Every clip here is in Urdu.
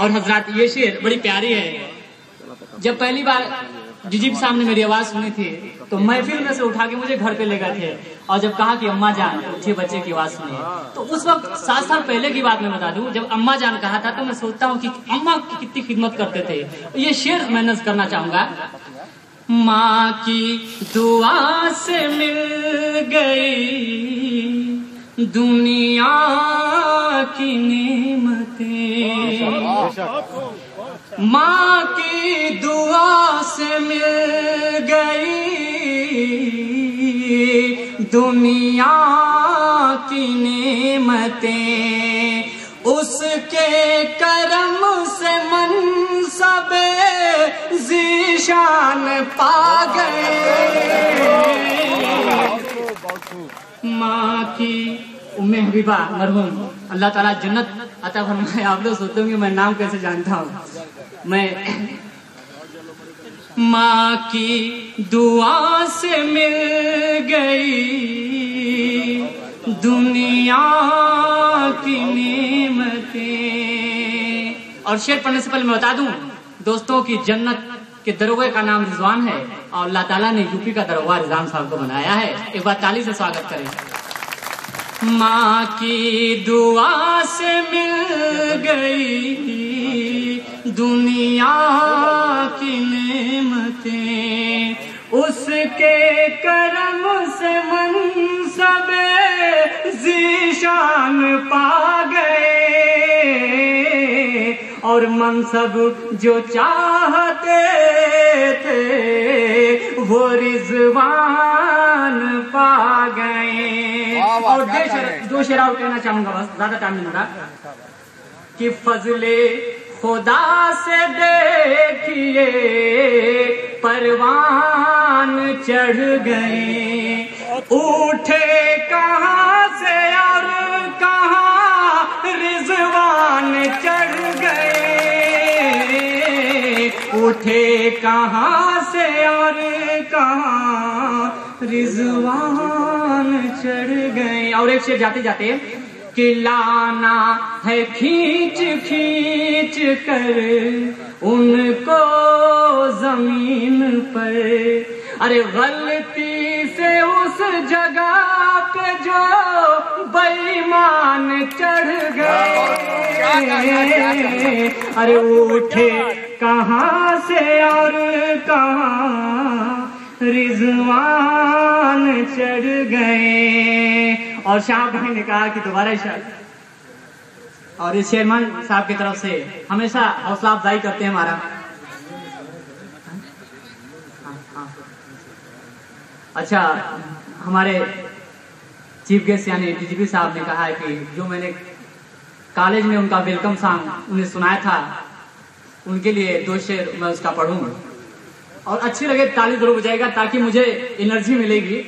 اور حضرات یہ شعر بڑی پیاری ہے. جب پہلی بار جی صاحب نے میری آواز سنی تھی تو محفل میں سے اٹھا کے مجھے گھر پہ لے گئے تھے, اور جب کہا کہ اماں جان اٹھیے بچے کی آواز سنیے, تو اس وقت 7 سال پہلے کی بات میں بتا دوں, جب اماں جان کہا تھا تو میں سوچتا ہوں کہ اماں کی کتنی خدمت کرتے تھے. یہ شعر میں نظم کرنا چاہوں گا. ماں کی دعا سے مل گئی دنیا کی نعمتیں, ماں کی دعا سے مل گئی دنیا کی نعمتیں, اس کے کرم سے منصب ذیشان پا گئے. ماں کی ام حبیبہ مرحوم اللہ تعالیٰ جنت عطا فرمائے. آپ لوگ سوچتے ہوں گے میں نام کیسے جانتا ہوں. میں ماں کی دعا سے مل گئی دنیا کی نعمتیں. اور شعر پڑھنے سے پہلے میں بتا دوں دوستوں کی جنت کے دروگے کا نام رضوان ہے, اور اللہ تعالیٰ نے یوپی کا دروگہ رضوان صاحب کو بنایا ہے. ایک بار تالی سے سواگت کریں. ماں کی دعا سے مل گئی دنیا کی نعمتیں, اس کے کرم سے منصب ذیشان پا گئے, اور منصب جو چاہتے تھے وہ رضوان پا گئے. اور دو شعر اور کہنا چاہوں گا, بس زیادہ ٹائم نہیں ہو رہا. کہ فضل خدا سے دیکھیے پروان چڑھ گئے, اٹھے کہاں سے اور کہاں رضوان چڑھ گئے, اٹھے کہاں سے اور کہاں رضوان چڑھ گئے. اور ایک شعر جاتے جاتے کہ لانا ہے کھینچ کھینچ کر ان کو زمین پر, ارے غلطی سے اس جگہ پہ جو بے ایمان چڑھ گئے, ارے اٹھے کہاں سے اور کہاں رضوان چڑھ گئے. اور شاہ بھائی نے کہا کہ دوبارہ شعر, اور اس شیرمان صاحب کی طرف سے ہمیشہ حوصلہ افزائی کرتے ہیں ہمارا. اچھا, ہمارے چیف گیسٹ یعنی ڈی جی پی صاحب نے کہا ہے کہ جو میں نے کالج میں ان کا ویلکم سانگ انہیں سنایا تھا, ان کے لیے 2 شعر میں اس کا پڑھوں, اور اچھی لگے تالی ضرور بجائے گا تاکہ مجھے انرجی ملے گی.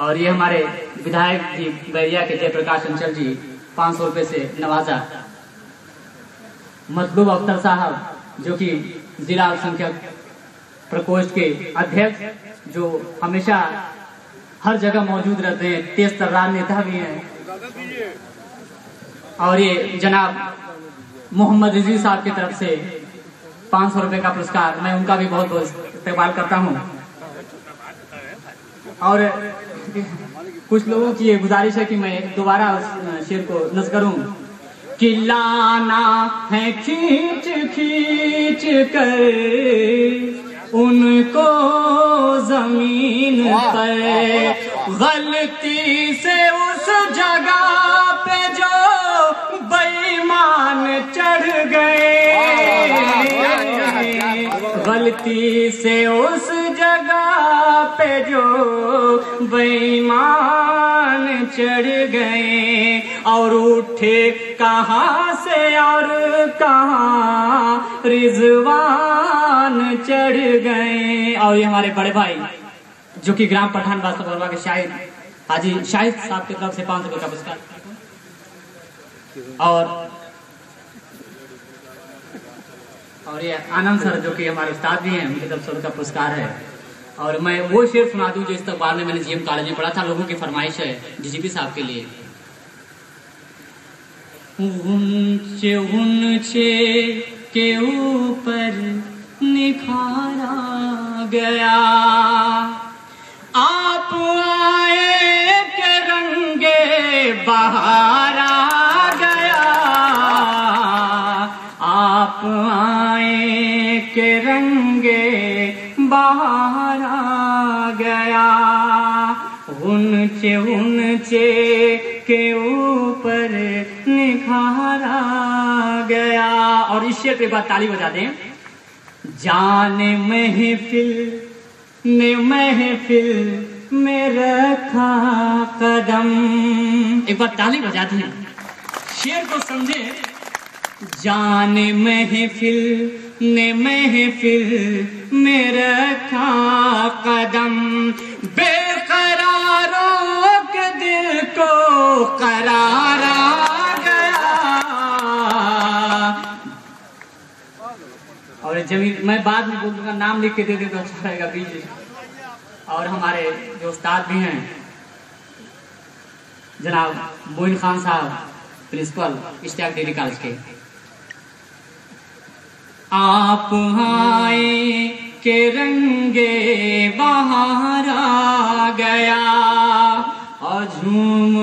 اور یہ ہمارے ودھائک جی بیریا کے جے پرکاش انچل جی 500 روپے سے نوازا. مطلوب اختر صاحب جو کہ ضلع سنکھیک پرکوشٹ کے ادھیکش, جو ہمیشہ ہر جگہ موجود رہتے ہیں, تیز ترار نیتا بھی ہیں. اور یہ جناب محمد رضوی صاحب کی طرف سے 500 روپے کا پرسکار, میں ان کا بھی بہت بہت استقبال کرتا ہوں. اور کچھ لوگوں کی یہ گزارش ہے کہ میں دوبارہ اس شعر کو نظم کروں. کہ لانا ہے کھینچ کھینچ کر ان کو زمین پر, غلطی سے اس جگہ پہ جو بے ایمان چڑھ گئے, غلطی سے اس جگہ پہ جو بے ایمان چڑھ گئے, اور اٹھے کہاں سے اور کہاں رضوان چڑھ گئے. اور یہ ہمارے بڑے بھائی جو کہ گرام پٹھان باسا کے شاہد حاجی شاہد صاحب کی طرف سے 500 روپے کا پرسکار. اور یہ آنند سر جو کہ ہمارے استاد بھی ہیں, ان کی طرف سے ان کا پرسکار ہے. اور میں وہ شعر سنا دوں جو استقبال میں نے GM کالج میں پڑھا تھا. لوگوں کی فرمائش ہے DGP صاحب کے لیے. اونچے اونچے کے اوپر نکھارا گیا آپ آئے کہ رنگے بہار آ گیا آپ آئے کہ رنگے بہار آ گیا اونچے اونچے کے اوپر نکھارا گیا. اور اس شعر پہ بعد تالی بجا دیں. جان محفل نے محفل میں رکھا قدم. ایک بار تالی بجا دیں, شعر کو سمجھیں. جان محفل نے محفل میں رکھا قدم بے قراروں کے دل کو قرار آ گیا. اور جمیل میں بعد میں بول دوں گا, نام لکھ کے دے دیں تو اچھا رہے گا بیچ. اور ہمارے جو استاد بھی ہیں جناب موین خان صاحب پرنسپل اشتیاق ڈگری کالج کے. آپ آئے کہ رنگے بہار آ گیا اور جھوم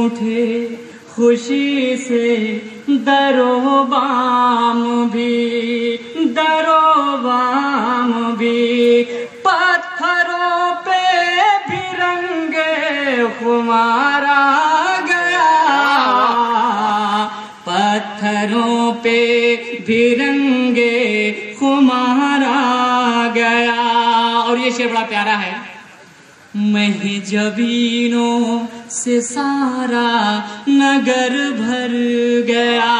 اٹھے خوشی سے درو بام بھی پتھروں پہ بھی رنگے خمار آ گیا پتھروں پہ بھی رنگے خمار آ گیا. اور یہ شعر بڑا پیارا ہے. مہجبینوں سے سارا نگر بھر گیا.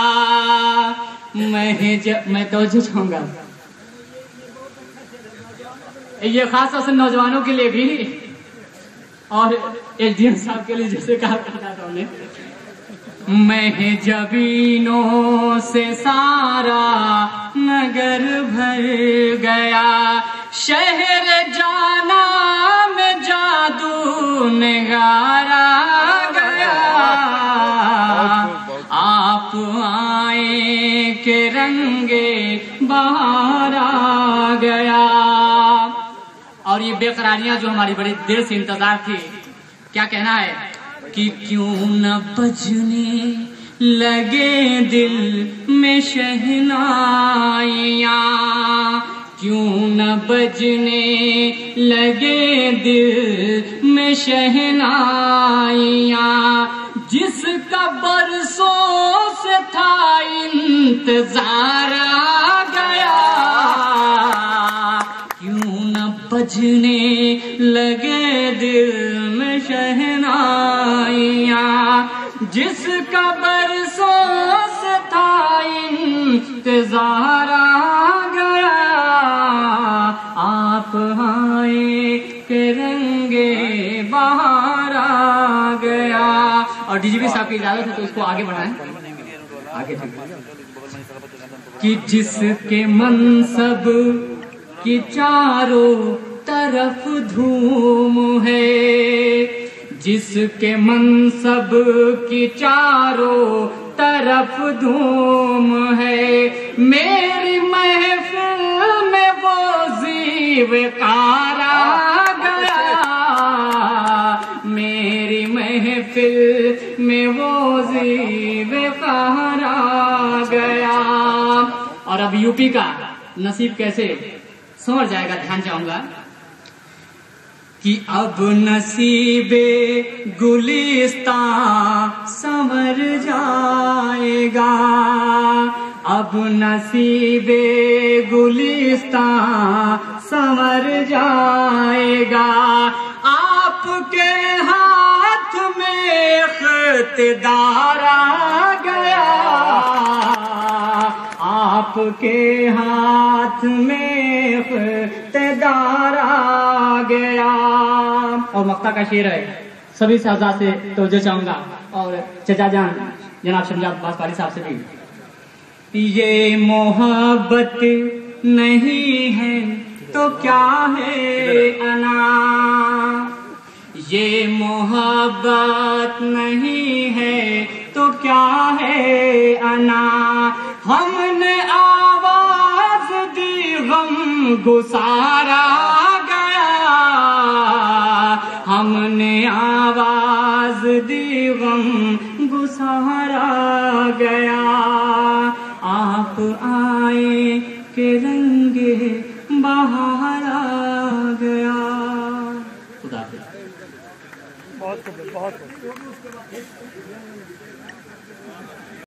میں توجہ چاہوں گا, یہ خاص طور سے نوجوانوں کے لیے بھی اور SDM صاحب کے لیے جیسے کہا تھا ہم نے. مہجبینوں سے سارا نگر بھر گیا شہر جانا میں جادو نگارا گیا آپ آئے کہ رنگے بہار آ گیا. اور یہ بے قراریاں جو ہماری بڑی دیر سے انتظار تھی, کیا کہنا ہے کہ کیوں نہ بجنے لگے دل میں شہنائیاں کیوں نہ بجنے لگے دل میں شہنائیاں جس کا برسوں سے تھا انتظار آ گیا کیوں نہ بجنے لگے دل میں شہنائیاں جس کا برسوں سے تھا انتظار آ گیا آپ آئے کہ رنگے بہار آ گیا. اور DGP صاحب کی اجازت ہے تو اس کو آگے بڑھائیں آگے کہ جس کے منصب کی چاروں طرف دھوم ہے جس کے منصب کی چاروں طرف دھوم ہے میری محفل میں وہ زیوکار آ گیا میری محفل میں وہ زیوکار آ گیا. اور اب UP کا نصیب کیسے سمجھ جائے گا, دھیان چاہوں گا کہ اب نصیب گلستان سنور جائے گا اب نصیب گلستان سنور جائے گا آپ کے ہاتھ میں اقتدار آ گیا آپ کے ہاتھ میں اقتدار آ گیا. اور مقطع کا شعر ہے, سبھی سازا سے توجہ چاہوں گا اور چچا جان جناب شمجاد عباس پاری صاحب سے بھی. یہ محبت نہیں ہے تو کیا ہے انا، یہ محبت نہیں ہے تو کیا ہے انا، ہم نے آواز دی غم گسارا گیا، ہم نے آواز دی غم گسارا گیا، آپ آئے کہ رنگ بہار آ گیا۔ خدا حافظ۔ بہت